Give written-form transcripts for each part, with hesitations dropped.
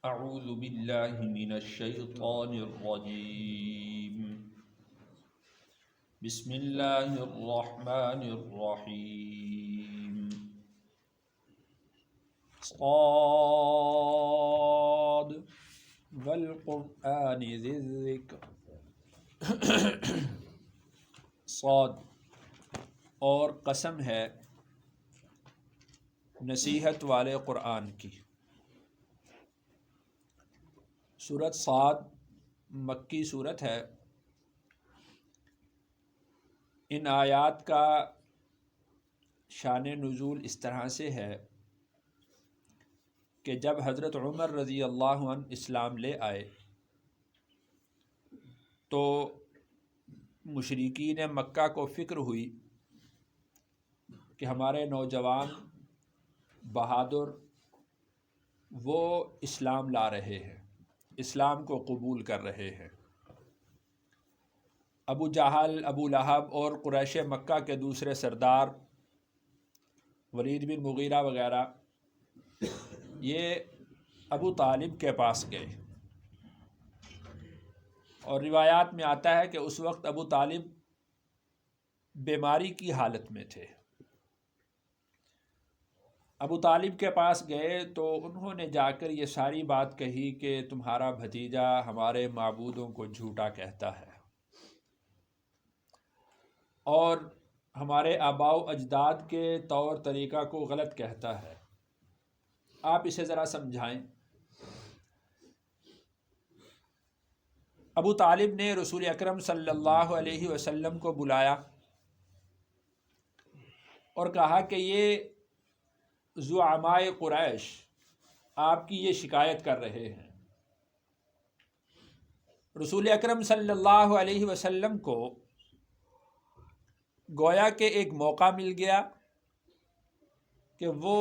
اعوذ باللہ من الشیطان الرجیم بسم اللہ الرحمن الرحیم صاد والقرآن ذی الذکر صاد اور قسم ہے نصیحت والے قرآن کی۔ سورۃ صاد مکی سورت ہے۔ ان آیات کا شان نزول اس طرح سے ہے کہ جب حضرت عمر رضی اللہ عنہ اسلام لے آئے تو مشرکین مکہ کو فکر ہوئی کہ ہمارے نوجوان بہادر وہ اسلام لا رہے ہیں، اسلام کو قبول کر رہے ہیں۔ ابو جہل، ابو لہب اور قریش مکہ کے دوسرے سردار ولید بن مغیرہ وغیرہ یہ ابو طالب کے پاس گئے، اور روایات میں آتا ہے کہ اس وقت ابو طالب بیماری کی حالت میں تھے۔ ابو طالب کے پاس گئے تو انہوں نے جا کر یہ ساری بات کہی کہ تمہارا بھتیجا ہمارے معبودوں کو جھوٹا کہتا ہے اور ہمارے آباء و اجداد کے طور طریقہ کو غلط کہتا ہے، آپ اسے ذرا سمجھائیں۔ ابو طالب نے رسول اکرم صلی اللہ علیہ وسلم کو بلایا اور کہا کہ یہ زعمائے قریش آپ کی یہ شکایت کر رہے ہیں۔ رسول اکرم صلی اللہ علیہ وسلم کو گویا کہ ایک موقع مل گیا کہ وہ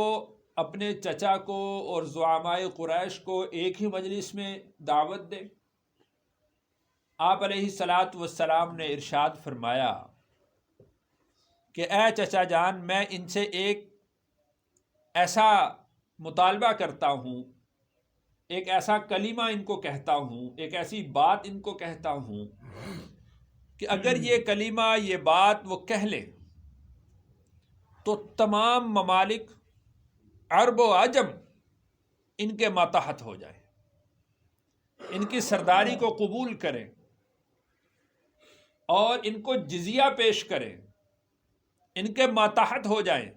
اپنے چچا کو اور زعمائے قریش کو ایک ہی مجلس میں دعوت دے۔ آپ علیہ الصلاۃ والسلام نے ارشاد فرمایا کہ اے چچا جان، میں ان سے ایک ایسا مطالبہ کرتا ہوں، ایک ایسا کلمہ ان کو کہتا ہوں، ایک ایسی بات ان کو کہتا ہوں کہ اگر یہ کلمہ، یہ بات وہ کہہ لیں تو تمام ممالک عرب و عجم ان کے ماتحت ہو جائیں، ان کی سرداری کو قبول کریں اور ان کو جزیہ پیش کریں، ان کے ماتحت ہو جائیں۔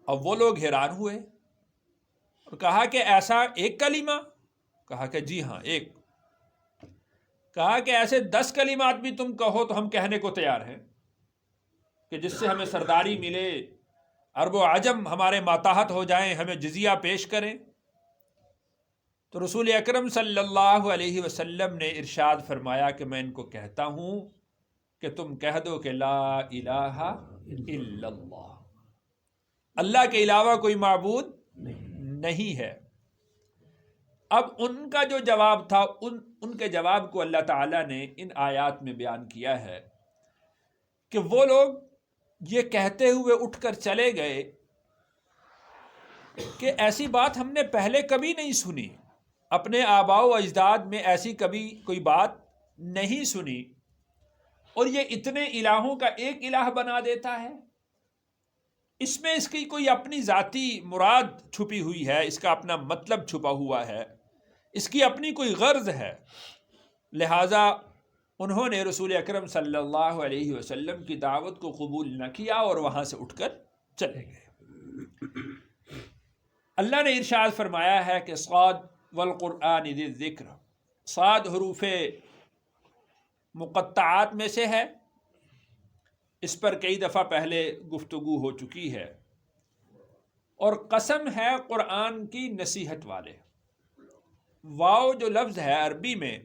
اب وہ لوگ حیران ہوئے اور کہا کہ ایسا ایک کلمہ؟ کہا کہ جی ہاں، ایک۔ کہا کہ ایسے 10 کلمات بھی تم کہو تو ہم کہنے کو تیار ہیں کہ جس سے ہمیں سرداری ملے، عرب و عجم ہمارے ماتحت ہو جائیں، ہمیں جزیہ پیش کریں۔ تو رسول اکرم صلی اللہ علیہ وسلم نے ارشاد فرمایا کہ میں ان کو کہتا ہوں کہ تم کہہ دو کہ لا الہ الا اللہ، اللہ کے علاوہ کوئی معبود نہیں ہے۔ اب ان کا جو جواب تھا، ان کے جواب کو اللہ تعالیٰ نے ان آیات میں بیان کیا ہے کہ وہ لوگ یہ کہتے ہوئے اٹھ کر چلے گئے کہ ایسی بات ہم نے پہلے کبھی نہیں سنی، اپنے آباء و اجداد میں ایسی کبھی کوئی بات نہیں سنی، اور یہ اتنے الہوں کا ایک الہ بنا دیتا ہے۔ اس میں اس کی کوئی اپنی ذاتی مراد چھپی ہوئی ہے، اس کا اپنا مطلب چھپا ہوا ہے، اس کی اپنی کوئی غرض ہے۔ لہٰذا انہوں نے رسول اکرم صلی اللہ علیہ وسلم کی دعوت کو قبول نہ کیا اور وہاں سے اٹھ کر چلے گئے۔ اللہ نے ارشاد فرمایا ہے کہ صاد والقرآن ذی الذکر، صاد حروف مقطعات میں سے ہے، اس پر کئی دفعہ پہلے گفتگو ہو چکی ہے، اور قسم ہے قرآن کی نصیحت والے۔ واو جو لفظ ہے عربی میں،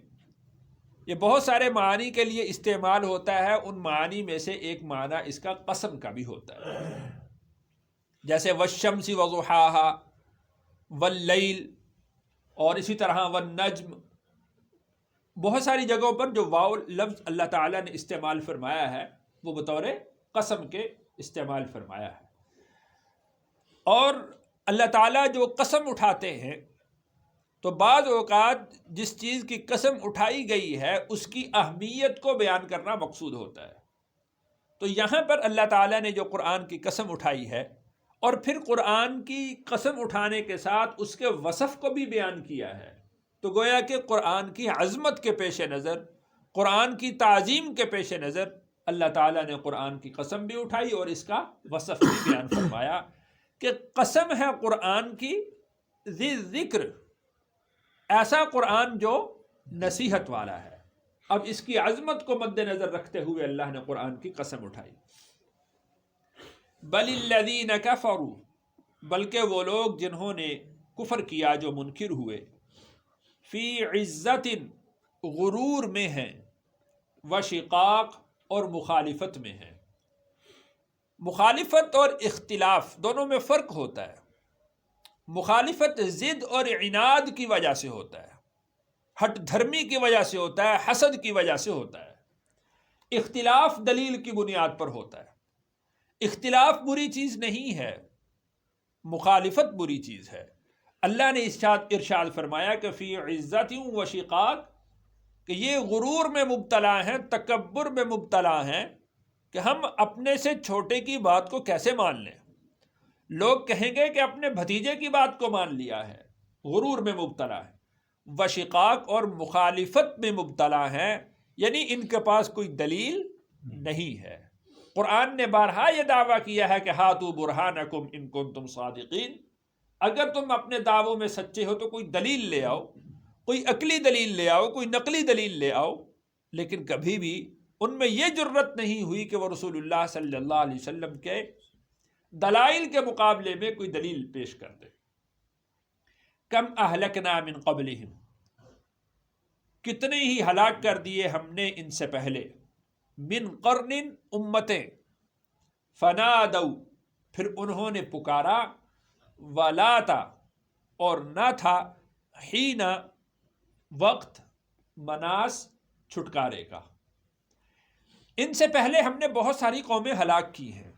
یہ بہت سارے معنی کے لیے استعمال ہوتا ہے، ان معنی میں سے ایک معنی اس کا قسم کا بھی ہوتا ہے، جیسے والشمس وضحاہا، واللیل، اور اسی طرح والنجم۔ بہت ساری جگہوں پر جو واو لفظ اللہ تعالیٰ نے استعمال فرمایا ہے وہ بطور قسم کے استعمال فرمایا ہے، اور اللہ تعالیٰ جو قسم اٹھاتے ہیں تو بعض اوقات جس چیز کی قسم اٹھائی گئی ہے اس کی اہمیت کو بیان کرنا مقصود ہوتا ہے. تو یہاں پر اللہ تعالیٰ نے جو قرآن کی قسم اٹھائی ہے اور پھر قرآن کی قسم اٹھانے کے ساتھ اس کے وصف کو بھی بیان کیا ہے، تو گویا کہ قرآن کی عظمت کے پیش نظر، قرآن کی تعظیم کے پیش نظر اللہ تعالیٰ نے قرآن کی قسم بھی اٹھائی اور اس کا وصف بھی بیان فرمایا کہ قسم ہے قرآن کی ذی ذکر، ایسا قرآن جو نصیحت والا ہے. اب اس کی عظمت کو مد نظر رکھتے ہوئے اللہ نے قرآن کی قسم اٹھائی. بل الذین کفروا، بلکہ وہ لوگ جنہوں نے کفر کیا، جو منکر ہوئے، فی عزت، غرور میں ہیں، وشقاق، اور مخالفت میں ہیں. مخالفت اور اختلاف دونوں میں فرق ہوتا ہے. مخالفت ضد اور عناد کی وجہ سے ہوتا ہے، ہٹ دھرمی کی وجہ سے ہوتا ہے، حسد کی وجہ سے ہوتا ہے. اختلاف دلیل کی بنیاد پر ہوتا ہے. اختلاف بری چیز نہیں ہے، مخالفت بری چیز ہے. اللہ نے ارشاد فرمایا کہ فی عزت و شقاق، کہ یہ غرور میں مبتلا ہیں، تکبر میں مبتلا ہیں کہ ہم اپنے سے چھوٹے کی بات کو کیسے مان لیں. لوگ کہیں گے کہ اپنے بھتیجے کی بات کو مان لیا ہے. غرور میں مبتلا ہے. وشقاق، اور مخالفت میں مبتلا ہیں، یعنی ان کے پاس کوئی دلیل نہیں ہے. قرآن نے بارہا یہ دعویٰ کیا ہے کہ ہاتوا برہانکم ان کنتم صادقین، اگر تم اپنے دعووں میں سچے ہو تو کوئی دلیل لے آؤ، کوئی عقلی دلیل لے آؤ، کوئی نقلی دلیل لے آؤ. لیکن کبھی بھی ان میں یہ جرت نہیں ہوئی کہ وہ رسول اللہ صلی اللہ علیہ وسلم کے دلائل کے مقابلے میں کوئی دلیل پیش کر دے. کم اہلکنا من قبلہم، کتنے ہی ہلاک کر دیے ہم نے ان سے پہلے، من قرن، امتیں، فنادوا، پھر انہوں نے پکارا، ولاتا، اور نہ تھا، حین، وقت، مناس، چھٹکارے کا. ان سے پہلے ہم نے بہت ساری قومیں ہلاک کی ہیں،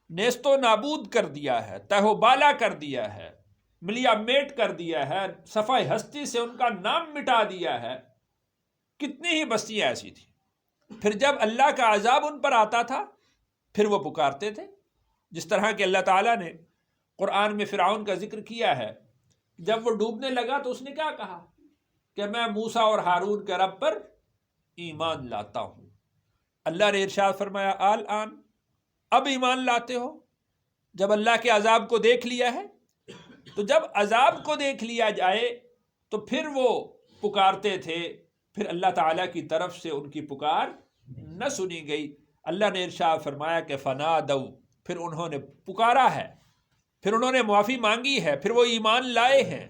نیست و نابود کر دیا ہے، تہ و بالا کر دیا ہے، ملیا میٹ کر دیا ہے، صفحہ ہستی سے ان کا نام مٹا دیا ہے. کتنی ہی بستیاں ایسی تھیں. پھر جب اللہ کا عذاب ان پر آتا تھا پھر وہ پکارتے تھے. جس طرح کہ اللہ تعالیٰ نے قرآن میں فرعون کا ذکر کیا ہے، جب وہ ڈوبنے لگا تو اس نے کیا کہا کہ میں موسیٰ اور ہارون کے رب پر ایمان لاتا ہوں. اللہ نے ارشاد فرمایا الآن، اب ایمان لاتے ہو جب اللہ کے عذاب کو دیکھ لیا ہے. تو جب عذاب کو دیکھ لیا جائے تو پھر وہ پکارتے تھے، پھر اللہ تعالیٰ کی طرف سے ان کی پکار نہ سنی گئی. اللہ نے ارشاد فرمایا کہ فنادوا، پھر انہوں نے پکارا ہے، پھر انہوں نے معافی مانگی ہے، پھر وہ ایمان لائے ہیں.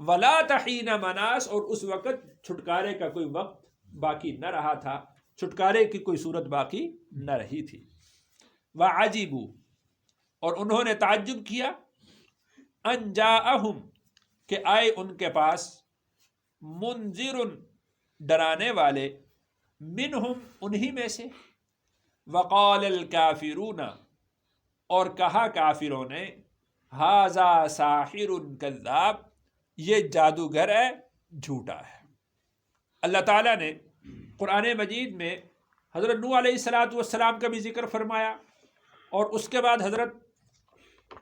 ولا تحین مناس، اور اس وقت چھٹکارے کا کوئی وقت باقی نہ رہا تھا، چھٹکارے کی کوئی صورت باقی نہ رہی تھی. وعجبوا، اور انہوں نے تعجب کیا، ان جاءہم، کہ آئے ان کے پاس، منذر، ڈرانے والے، منہم، انہی میں سے، وقال الکافرون، اور کہا کافروں نے، ھذا ساحر کذاب، یہ جادوگر ہے، جھوٹا ہے. اللہ تعالیٰ نے قرآن مجید میں حضرت نوح علیہ السلام کا بھی ذکر فرمایا اور اس کے بعد حضرت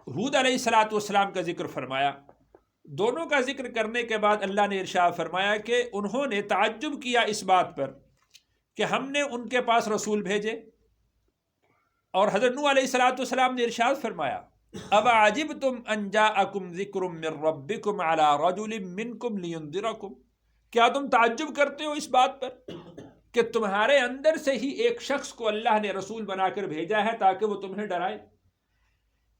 ہود علیہ السلام کا ذکر فرمایا. دونوں کا ذکر کرنے کے بعد اللہ نے ارشاد فرمایا کہ انہوں نے تعجب کیا اس بات پر کہ ہم نے ان کے پاس رسول بھیجے. اور حضرت نوح علیہ السلام نے ارشاد فرمایا، اوعجبتم ان جاءکم ذکر من ربکم علی رجل منکم لینذرکم، کیا تم تعجب کرتے ہو اس بات پر کہ تمہارے اندر سے ہی ایک شخص کو اللہ نے رسول بنا کر بھیجا ہے تاکہ وہ تمہیں ڈرائے.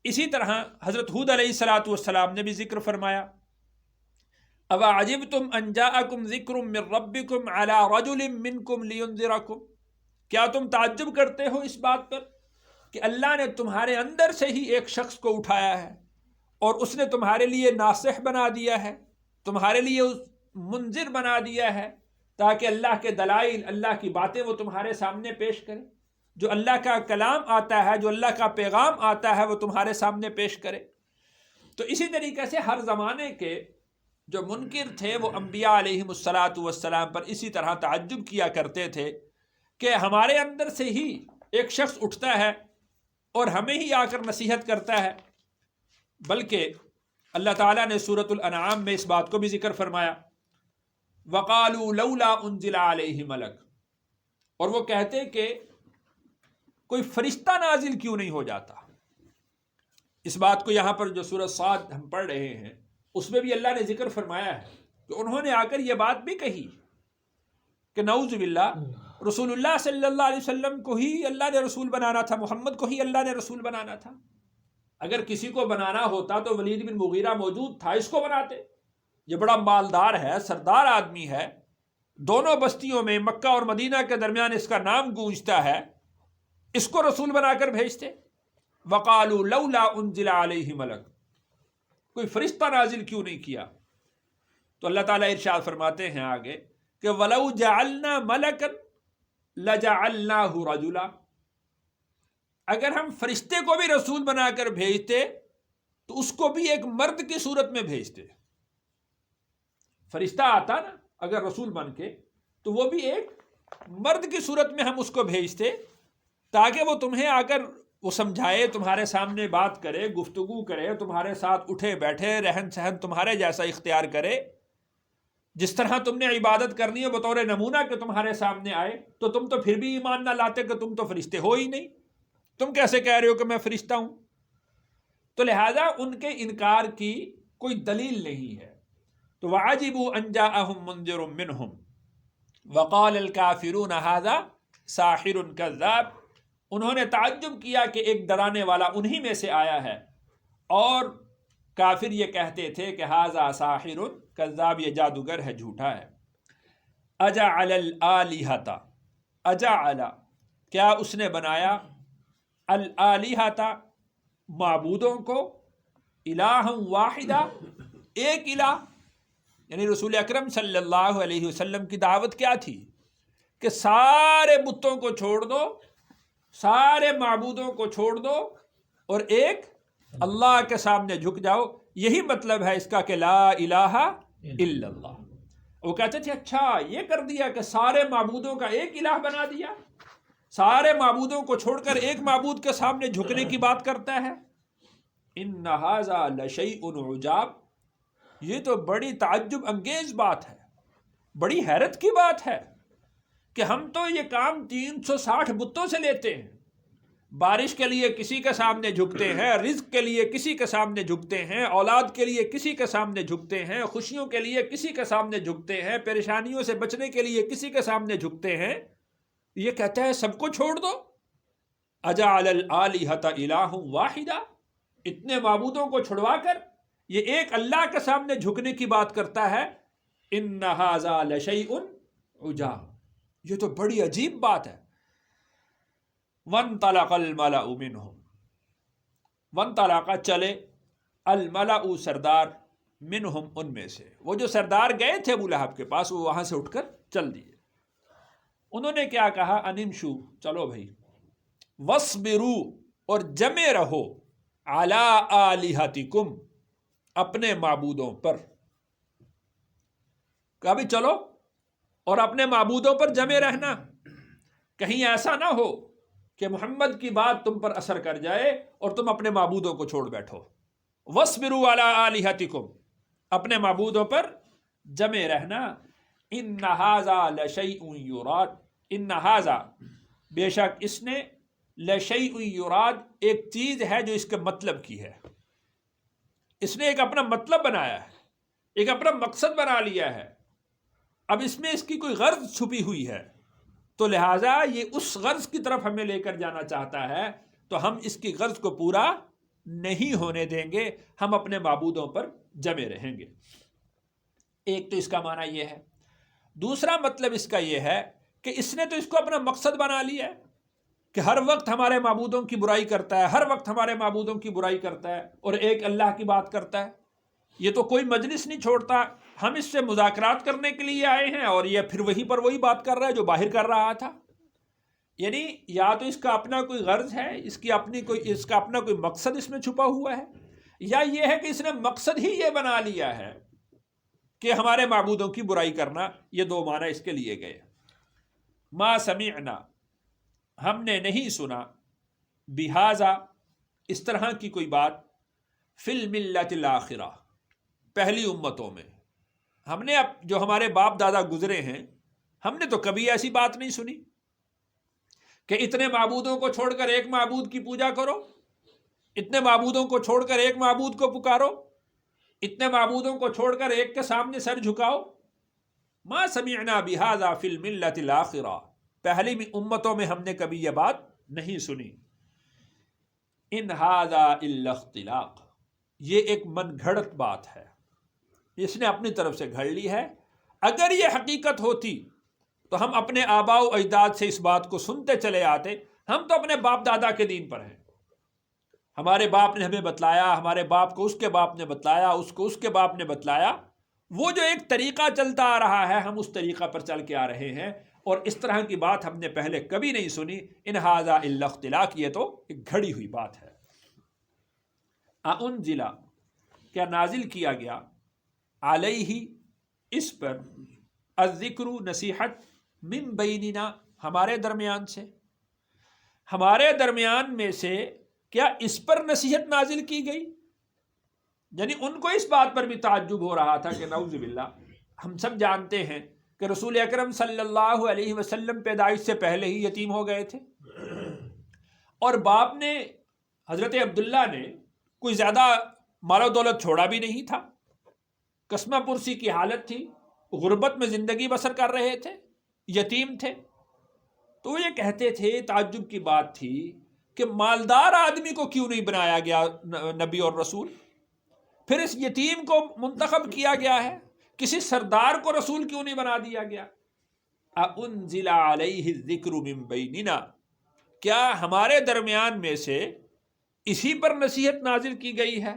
اسی طرح حضرت ہود علیہ السلام نے بھی ذکر فرمایا، اوعجبتم ان جاءکم ذکر من ربکم علی رجل منکم لینذرکم، کیا تم تعجب کرتے ہو اس بات پر کہ اللہ نے تمہارے اندر سے ہی ایک شخص کو اٹھایا ہے اور اس نے تمہارے لیے ناصح بنا دیا ہے، تمہارے لیے منذر بنا دیا ہے تاکہ اللہ کے دلائل، اللہ کی باتیں وہ تمہارے سامنے پیش کرے. جو اللہ کا کلام آتا ہے، جو اللہ کا پیغام آتا ہے وہ تمہارے سامنے پیش کرے. تو اسی طریقے سے ہر زمانے کے جو منکر تھے وہ انبیاء علیہم الصلاۃ والسلام پر اسی طرح تعجب کیا کرتے تھے کہ ہمارے اندر سے ہی ایک شخص اٹھتا ہے اور ہمیں ہی آ کر نصیحت کرتا ہے. بلکہ اللہ تعالیٰ نے سورۃ الانعام میں اس بات کو بھی ذکر فرمایا، وَقَالُوا لَوْلَا أُنزِلَ عَلَيْهِ مَلَكٌ، اور وہ کہتے کہ کوئی فرشتہ نازل کیوں نہیں ہو جاتا. اس بات کو یہاں پر جو سورۃ صاد ہم پڑھ رہے ہیں اس میں بھی اللہ نے ذکر فرمایا ہے کہ انہوں نے آ کر یہ بات بھی کہی کہ نعوذ باللہ رسول اللہ صلی اللہ علیہ وسلم کو ہی اللہ نے رسول بنانا تھا، محمد کو ہی اللہ نے رسول بنانا تھا. اگر کسی کو بنانا ہوتا تو ولید بن مغیرہ موجود تھا، اس کو بناتے. یہ بڑا مالدار ہے، سردار آدمی ہے، دونوں بستیوں میں مکہ اور مدینہ کے درمیان اس کا نام گونجتا ہے، اس کو رسول بنا کر بھیجتے. وَقَالُوا لَوْلَا أُنزِلَ عَلَيْهِ مَلَكٌ، کوئی فرشتہ نازل کیوں نہیں کیا. تو اللہ تعالیٰ ارشاد فرماتے ہیں آگے کہ وَلَوْ جَعَلْنَا مَلَكًا لَجَعَلْنَاهُ رَجُلًا، اگر ہم فرشتے کو بھی رسول بنا کر بھیجتے تو اس کو بھی ایک مرد کی صورت میں بھیجتے. فرشتہ آتا نا اگر رسول بن کے تو وہ بھی ایک مرد کی صورت میں ہم اس کو بھیجتے تاکہ وہ تمہیں آ کر وہ سمجھائے، تمہارے سامنے بات کرے، گفتگو کرے، تمہارے ساتھ اٹھے بیٹھے، رہن سہن تمہارے جیسا اختیار کرے. جس طرح تم نے عبادت کرنی ہے بطور نمونہ کہ تمہارے سامنے آئے. تو تم تو پھر بھی ایمان نہ لاتے کہ تم تو فرشتے ہو ہی نہیں، تم کیسے کہہ رہے ہو کہ میں فرشتہ ہوں. تو لہذا ان کے انکار کی کوئی دلیل نہیں ہے. تو وَعَجِبُوا أَن جَاءَهُم مُنذِرٌ مِّنْهُمْ وَقَالَ الْكَافِرُونَ هَذَا سَاحِرٌ كَذَّابٌ، انہوں نے تعجب کیا کہ ایک ڈرانے والا انہی میں سے آیا ہے، اور کافر یہ کہتے تھے کہ ھذا ساحر کذاب، یہ جادوگر ہے، جھوٹا ہے. اجعل الآلہۃ، اجعل کیا اس نے بنایا، الآلہۃ معبودوں کو، الہ واحدہ ایک الہ. یعنی رسول اکرم صلی اللہ علیہ وسلم کی دعوت کیا تھی کہ سارے بتوں کو چھوڑ دو، سارے معبودوں کو چھوڑ دو اور ایک اللہ کے سامنے جھک جاؤ. یہی مطلب ہے اس کا کہ لا الہ الا اللہ. وہ کہتے تھے اچھا یہ کر دیا کہ سارے معبودوں کا ایک الہ بنا دیا، سارے معبودوں کو چھوڑ کر ایک معبود کے سامنے جھکنے کی بات کرتا ہے. ان ھذا لشیء عجاب، یہ تو بڑی تعجب انگیز بات ہے، بڑی حیرت کی بات ہے کہ ہم تو یہ کام 360 بتوں سے لیتے ہیں. بارش کے لیے کسی کے سامنے جھکتے ہیں، رزق کے لیے کسی کے سامنے جھکتے ہیں، اولاد کے لیے کسی کے سامنے جھکتے ہیں، خوشیوں کے لیے کسی کے سامنے جھکتے ہیں، پریشانیوں سے بچنے کے لیے کسی کے سامنے جھکتے ہیں. یہ کہتا ہے سب کو چھوڑ دو. اجعل الآلہۃ الہ واحدہ، اتنے معبودوں کو چھڑوا کر یہ ایک اللہ کے سامنے جھکنے کی بات کرتا ہے. ان ھذا لشیء عجاب، یہ تو بڑی عجیب بات ہے. وانطلق الملأ منهم، وانطلق چلے، الملأ سردار، منهم ان میں سے، وہ جو سردار گئے تھے ابو لہب کے پاس وہ وہاں سے اٹھ کر چل دیے. انہوں نے کیا کہا، انمشو چلو بھائی، وصبروا اور جمے رہو، علی آلہتکم اپنے معبودوں پر. کہا بھی چلو اور اپنے معبودوں پر جمے رہنا، کہیں ایسا نہ ہو کہ محمد کی بات تم پر اثر کر جائے اور تم اپنے معبودوں کو چھوڑ بیٹھو. وَاصْبِرُوا عَلَىٰ آلِهَتِكُمْ، اپنے معبودوں پر جمے رہنا. إِنَّ هَٰذَا لَشَيْءٌ يُرَادُ، إِنَّ هَٰذَا بے شک اس نے، لَشَيْءٌ يُرَادُ ایک چیز ہے جو اس کے مطلب کی ہے. اس نے ایک اپنا مطلب بنایا ہے، ایک اپنا مقصد بنا لیا ہے. اب اس میں اس کی کوئی غرض چھپی ہوئی ہے، تو لہٰذا یہ اس غرض کی طرف ہمیں لے کر جانا چاہتا ہے، تو ہم اس کی غرض کو پورا نہیں ہونے دیں گے، ہم اپنے معبودوں پر جمے رہیں گے. ایک تو اس کا معنی یہ ہے. دوسرا مطلب اس کا یہ ہے کہ اس نے تو اس کو اپنا مقصد بنا لیا ہے کہ ہر وقت ہمارے معبودوں کی برائی کرتا ہے، ہر وقت ہمارے معبودوں کی برائی کرتا ہے اور ایک اللہ کی بات کرتا ہے. یہ تو کوئی مجلس نہیں چھوڑتا، ہم اس سے مذاکرات کرنے کے لیے آئے ہیں اور یہ پھر وہی پر وہی بات کر رہا ہے جو باہر کر رہا تھا. یعنی یا تو اس کا اپنا کوئی غرض ہے، اس کا اپنا کوئی مقصد اس میں چھپا ہوا ہے، یا یہ ہے کہ اس نے مقصد ہی یہ بنا لیا ہے کہ ہمارے معبودوں کی برائی کرنا، یہ دو معنی اس کے لیے گئے۔ ما سمعنا، ہم نے نہیں سنا، بہذا، اس طرح کی کوئی بات، فی الملت الاخرہ، پہلی امتوں میں۔ ہم نے اب جو ہمارے باپ دادا گزرے ہیں، ہم نے تو کبھی ایسی بات نہیں سنی کہ اتنے معبودوں کو چھوڑ کر ایک معبود کی پوجا کرو، اتنے معبودوں کو چھوڑ کر ایک معبود کو پکارو، اتنے معبودوں کو چھوڑ کر ایک کے سامنے سر جھکاؤ۔ ما سمعنا بہذا فی الملت الاخرہ، پہلی امتوں میں ہم نے کبھی یہ بات نہیں سنی۔ ان ھذا الا اختلاق، یہ ایک من گھڑت بات ہے، اس نے اپنی طرف سے گھڑ لی ہے۔ اگر یہ حقیقت ہوتی تو ہم اپنے آباء و اجداد سے اس بات کو سنتے چلے آتے۔ ہم تو اپنے باپ دادا کے دین پر ہیں، ہمارے باپ نے ہمیں بتلایا، ہمارے باپ کو اس کے باپ نے بتلایا، اس کو اس کے باپ نے بتلایا، وہ جو ایک طریقہ چلتا آ رہا ہے ہم اس طریقہ پر چل کے آ رہے ہیں، اور اس طرح کی بات ہم نے پہلے کبھی نہیں سنی۔ ان ھذا الا اختلاق، یہ تو ایک گھڑی ہوئی بات ہے۔ انزل، کیا نازل کیا گیا، علیہ، اس پر، الذکر، نصیحت، من بیننا، ہمارے درمیان سے، ہمارے درمیان میں سے کیا اس پر نصیحت نازل کی گئی؟ یعنی ان کو اس بات پر بھی تعجب ہو رہا تھا کہ نعوذ باللہ، ہم سب جانتے ہیں کہ رسول اکرم صلی اللہ علیہ وسلم پیدائش سے پہلے ہی یتیم ہو گئے تھے، اور باپ نے، حضرت عبداللہ نے، کوئی زیادہ مال و دولت چھوڑا بھی نہیں تھا، قسمہ پرسی کی حالت تھی، غربت میں زندگی بسر کر رہے تھے، یتیم تھے۔ تو یہ کہتے تھے، تعجب کی بات تھی کہ مالدار آدمی کو کیوں نہیں بنایا گیا نبی اور رسول، پھر اس یتیم کو منتخب کیا گیا ہے، کسی سردار کو رسول کیوں نہیں بنا دیا گیا؟ انزل علیہ الذکر من بیننا، کیا ہمارے درمیان میں سے اسی پر نصیحت نازل کی گئی ہے؟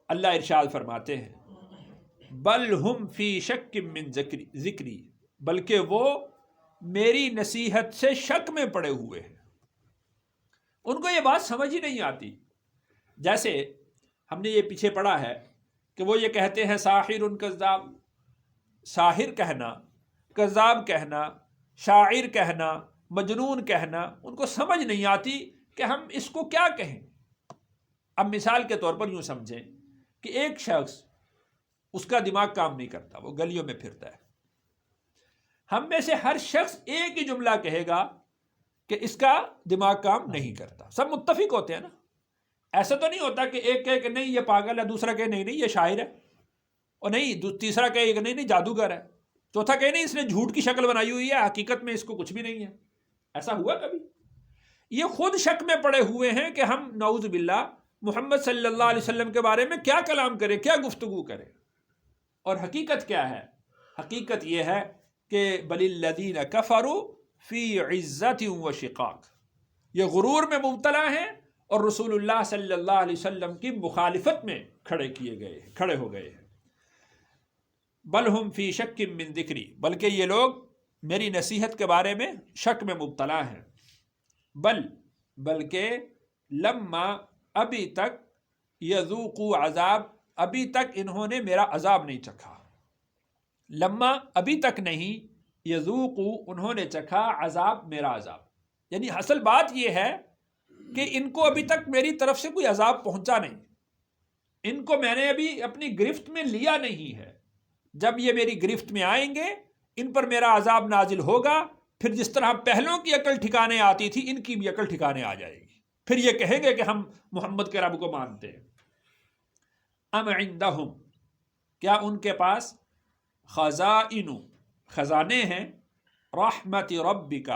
اللہ ارشاد فرماتے ہیں، بل ہم فی شک من ذکری، بلکہ وہ میری نصیحت سے شک میں پڑے ہوئے ہیں، ان کو یہ بات سمجھ ہی نہیں آتی۔ جیسے ہم نے یہ پیچھے پڑھا ہے کہ وہ یہ کہتے ہیں ساحر کذاب، ساحر کہنا، کذاب کہنا، شاعر کہنا، مجنون کہنا، ان کو سمجھ نہیں آتی کہ ہم اس کو کیا کہیں۔ اب مثال کے طور پر یوں سمجھیں کہ ایک شخص، اس کا دماغ کام نہیں کرتا، وہ گلیوں میں پھرتا ہے، ہم میں سے ہر شخص ایک ہی جملہ کہے گا کہ اس کا دماغ کام نہیں کرتا، سب متفق ہوتے ہیں نا۔ ایسا تو نہیں ہوتا کہ ایک کہے کہ نہیں یہ پاگل ہے، دوسرا کہے نہیں یہ شاعر ہے، اور نہیں تیسرا کہے کہ نہیں جادوگر ہے، چوتھا کہے نہیں اس نے جھوٹ کی شکل بنائی ہوئی ہے، حقیقت میں اس کو کچھ بھی نہیں ہے۔ ایسا ہوا کبھی؟ یہ خود شک میں پڑے ہوئے ہیں کہ ہم نعوذ باللہ محمد صلی اللہ علیہ وسلم کے بارے میں کیا کلام کریں، کیا گفتگو کریں۔ اور حقیقت کیا ہے؟ حقیقت یہ ہے کہ بل الذین کفروا فی عزت و شقاق، یہ غرور میں مبتلا ہیں اور رسول اللہ صلی اللہ علیہ وسلم کی مخالفت میں کھڑے ہو گئے ہیں۔ بل ہم فی شک من ذکری، بلکہ یہ لوگ میری نصیحت کے بارے میں شک میں مبتلا ہیں۔ بلکہ لما، ابھی تک، یذوقوا عذاب، ابھی تک انہوں نے میرا عذاب نہیں چکھا۔ لما، ابھی تک نہیں، یذوقوا، انہوں نے چکھا، عذاب، میرا عذاب۔ یعنی اصل بات یہ ہے کہ ان کو ابھی تک میری طرف سے کوئی عذاب پہنچا نہیں، ان کو میں نے ابھی اپنی گرفت میں لیا نہیں ہے۔ جب یہ میری گرفت میں آئیں گے، ان پر میرا عذاب نازل ہوگا، پھر جس طرح پہلوں کی عقل ٹھکانے آتی تھی، ان کی بھی عقل ٹھکانے آ جائے گی، پھر یہ کہیں گے کہ ہم محمد کے رب کو مانتے ہیں۔ ام عندہم، کیا ان کے پاس، خزائن، خزانے ہیں، رحمت ربک،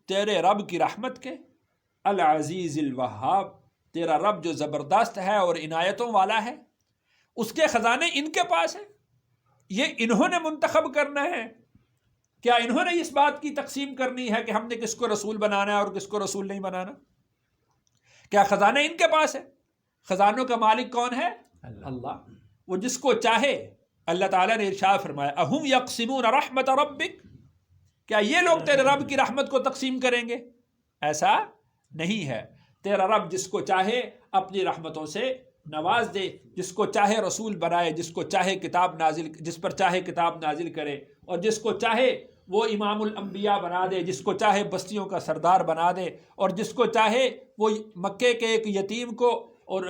تیرے رب کی رحمت کے، العزیز الوہاب، تیرا رب جو زبردست ہے اور عنایتوں والا ہے، اس کے خزانے ان کے پاس ہیں؟ یہ انہوں نے منتخب کرنا ہے؟ کیا انہوں نے اس بات کی تقسیم کرنی ہے کہ ہم نے کس کو رسول بنانا ہے اور کس کو رسول نہیں بنانا؟ کیا خزانے ان کے پاس ہے؟ خزانوں کا مالک کون ہے؟ اللہ۔ وہ جس کو چاہے، اللہ تعالیٰ نے ارشاد فرمایا، اہم یقسمون رحمت ربک، کیا یہ لوگ تیرے رب کی رحمت کو تقسیم کریں گے؟ ایسا نہیں ہے، تیرا رب جس کو چاہے اپنی رحمتوں سے نواز دے، جس کو چاہے رسول بنائے، جس کو چاہے کتاب نازل، جس پر چاہے کتاب نازل کرے، اور جس کو چاہے وہ امام الانبیاء بنا دے، جس کو چاہے بستیوں کا سردار بنا دے، اور جس کو چاہے وہ مکے کے ایک یتیم کو اور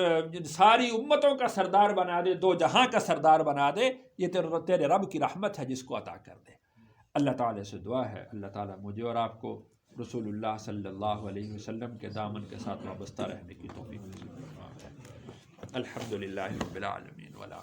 ساری امتوں کا سردار بنا دے، دو جہاں کا سردار بنا دے۔ یہ تیرے رب کی رحمت ہے جس کو عطا کر دے۔ اللہ تعالیٰ سے دعا ہے اللہ تعالیٰ مجھے اور آپ کو رسول اللہ صلی اللہ علیہ وسلم کے دامن کے ساتھ وابستہ رہنے کی توفیق نصیب فرمائے۔ الحمدللہ رب العالمین۔